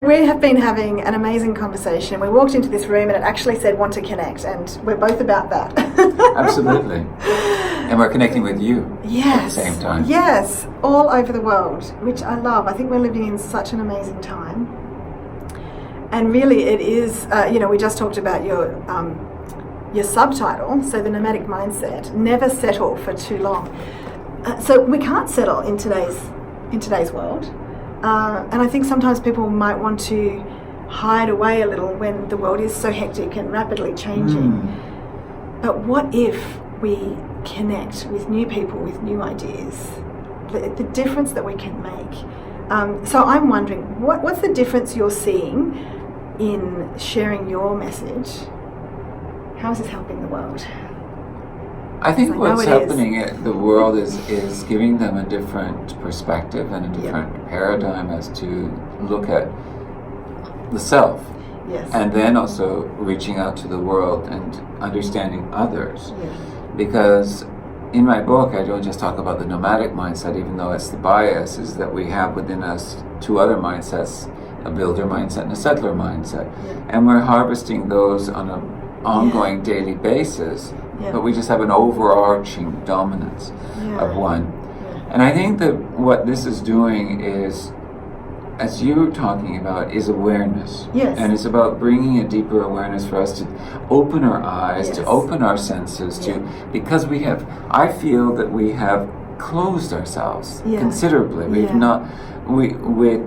We have been having an amazing conversation. We walked into this room and it actually said want to connect, and we're both about that. Absolutely. And we're connecting with you at the same time. Yes, all over the world, which I love. I think we're living in such an amazing time. And really it is, we just talked about your subtitle, so the Nomadic Mindset, never settle for too long. So we can't settle in today's world. And I think sometimes people might want to hide away a little when the world is so hectic and rapidly changing. But what if we connect with new people, with new ideas, the difference that we can make? So I'm wondering, what's the difference you're seeing in sharing your message? How is this helping the world? I think what's happening in the world is giving them a different perspective and a different paradigm as to look at the self. Yes. And then also reaching out to the world and understanding others. Yes. Because in my book, I don't just talk about the nomadic mindset, even though it's the biases that we have within us, two other mindsets, a builder mindset and a settler mindset. Yeah. And we're harvesting those on an ongoing daily basis. Yeah. But we just have an overarching dominance of one. Yeah. And I think that what this is doing is, as you're talking about, is awareness. Yes. And it's about bringing a deeper awareness for us to open our eyes, to open our senses, because I feel that we have closed ourselves considerably. We've with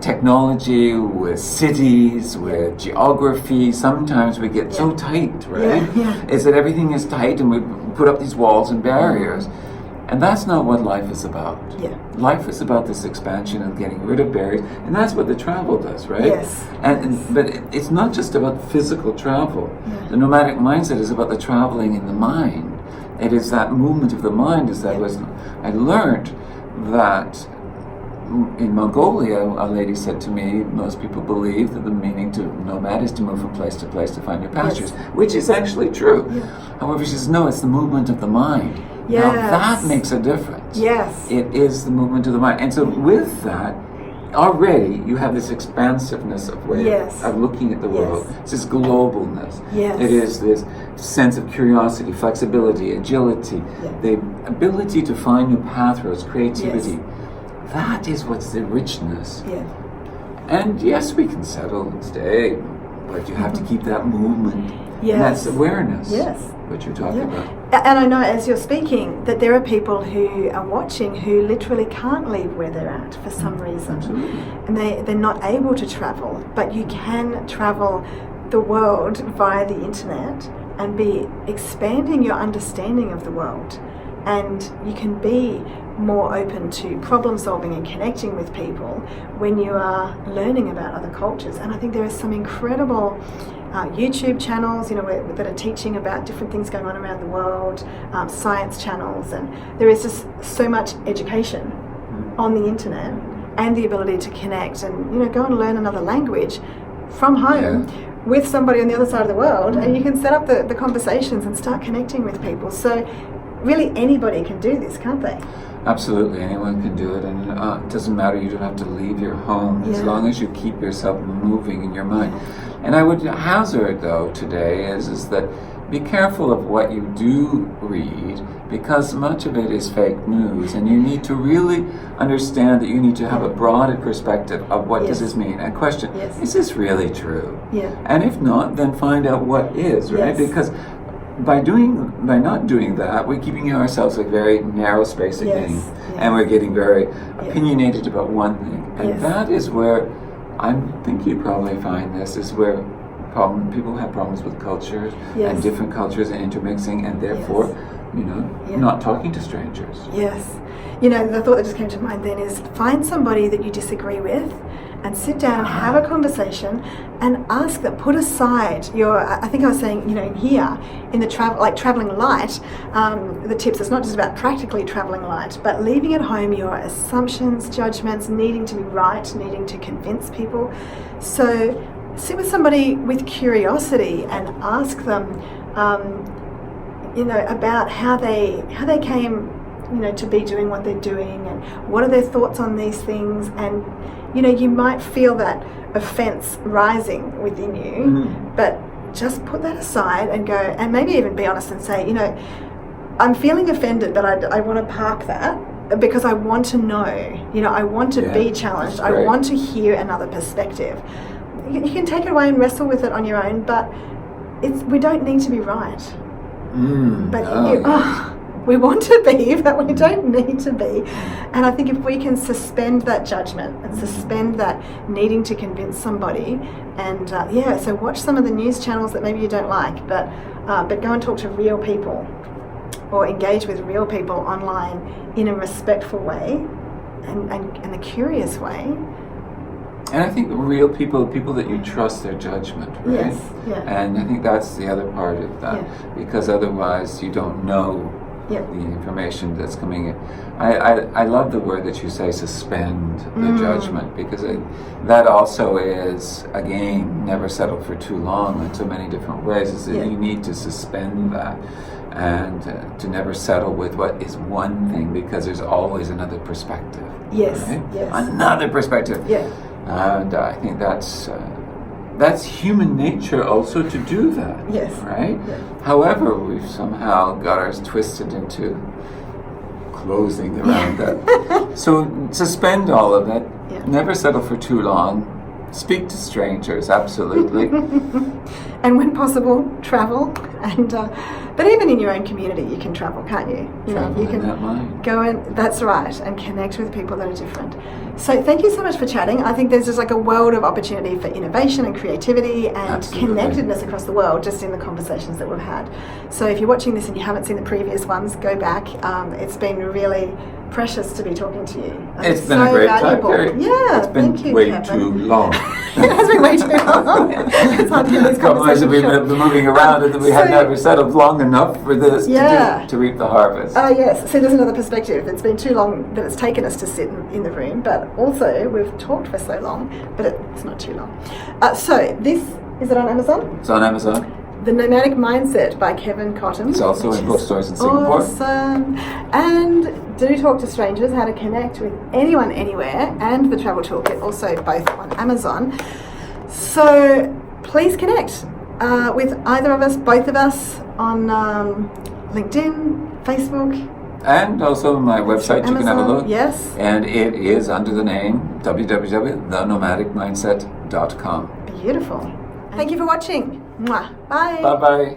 technology, with cities, with geography, sometimes we get so tight, right? Is that everything is tight and we put up these walls and barriers. And that's not what life is about. Life is about this expansion and getting rid of barriers, and that's what the travel does, right? Yes. But it's not just about physical travel. The nomadic mindset is about the traveling in the mind. It is that movement of the mind. I learned that in Mongolia, a lady said to me, most people believe that the meaning to nomad is to move from place to place to find your pastures, which is actually true. However, she says, no, it's the movement of the mind. Now that makes a difference. It is the movement of the mind. And so with that, already you have this expansiveness of way of looking at the world. It's this globalness. It is this sense of curiosity, flexibility, agility, the ability to find new pathways, creativity. That is what's the richness. And yes, we can settle and stay, but you have to keep that movement. And that's awareness. What you're talking about. And I know as you're speaking that there are people who are watching who literally can't leave where they're at for some reason. Absolutely. And they're not able to travel, but you can travel the world via the internet and be expanding your understanding of the world. And you can be more open to problem solving and connecting with people when you are learning about other cultures. And I think there are some incredible YouTube channels, that are teaching about different things going on around the world, science channels, and there is just so much education on the internet and the ability to connect and go and learn another language from home with somebody on the other side of the world, and you can set up the conversations and start connecting with people. So really anybody can do this, can't they? Absolutely, anyone can do it, and it doesn't matter, you don't have to leave your home as long as you keep yourself moving in your mind. And I would hazard, though, today is that be careful of what you do read, because much of it is fake news, and you need to really understand that you need to have a broader perspective of what does this mean, and question, is this really true? And if not, then find out what is, right? Because by not doing that, we're keeping ourselves a very narrow space again, and we're getting very opinionated about one thing. And that is where I think you probably find this is where people have problems with cultures and different cultures and intermixing, and therefore, not talking to strangers. The thought that just came to mind then is find somebody that you disagree with and sit down and have a conversation and ask them, put aside I think I was saying, in here, in the traveling light, the tips, it's not just about practically traveling light, but leaving at home your assumptions, judgments, needing to be right, needing to convince people. So sit with somebody with curiosity and ask them, about how they came to be doing what they're doing, and what are their thoughts on these things. And you might feel that offense rising within you, but just put that aside and go, and maybe even be honest and say, I'm feeling offended, but I want to park that because I want to know, I want to be challenged. I want to hear another perspective. You can take it away and wrestle with it on your own, but we don't need to be right. We want to be, but we don't need to be. And I think if we can suspend that judgment and suspend that needing to convince somebody, and so watch some of the news channels that maybe you don't like, but go and talk to real people, or engage with real people online in a respectful way and a curious way. And I think real people that you trust their judgment, right? Yes, yeah. And I think that's the other part of that, because otherwise you don't know the information that's coming in. I love the word that you say, suspend the judgment, because that also is, again, never settle for too long in so many different ways. Is that you need to suspend that, and to never settle with what is one thing, because there's always another perspective. Yes, right? yes. Another perspective. Yeah. And I think that's human nature also to do that. Yes. Right? Yeah. However, we've somehow got ours twisted into closing around that. So suspend all of it. Yeah. Never settle for too long. Speak to strangers, absolutely. And when possible, travel. And but even in your own community, you can travel, can't you? Travel you can in that mind. go and that's right, and connect with people that are different. So thank you so much for chatting. I think there's just like a world of opportunity for innovation and creativity and connectedness across the world, just in the conversations that we've had. So if you're watching this and you haven't seen the previous ones, go back. It's been really precious to be talking to you. It's been a great valuable. time. Yeah, thank you, way Kevin. too long. It has been way too long. It's hard to get these Otherwise, we've conversations been moving around, and we had never settled long enough for this to reap the harvest. Oh yes. So there's another perspective. It's been too long that it's taken us to sit in the room, but also we've talked for so long, but it's not too long. So this, is it on Amazon? It's on Amazon. The Nomadic Mindset by Kevin Cottam. It's also in bookstores in Singapore. Awesome. And do talk to strangers, how to connect with anyone, anywhere, and the travel toolkit, also both on Amazon. So please connect with either of us, both of us, on LinkedIn, Facebook. And also my website, Amazon, you can have a look. Yes. And it is under the name www.thenomadicmindset.com. Beautiful. Thank you for watching. Mwah. Bye. Bye-bye.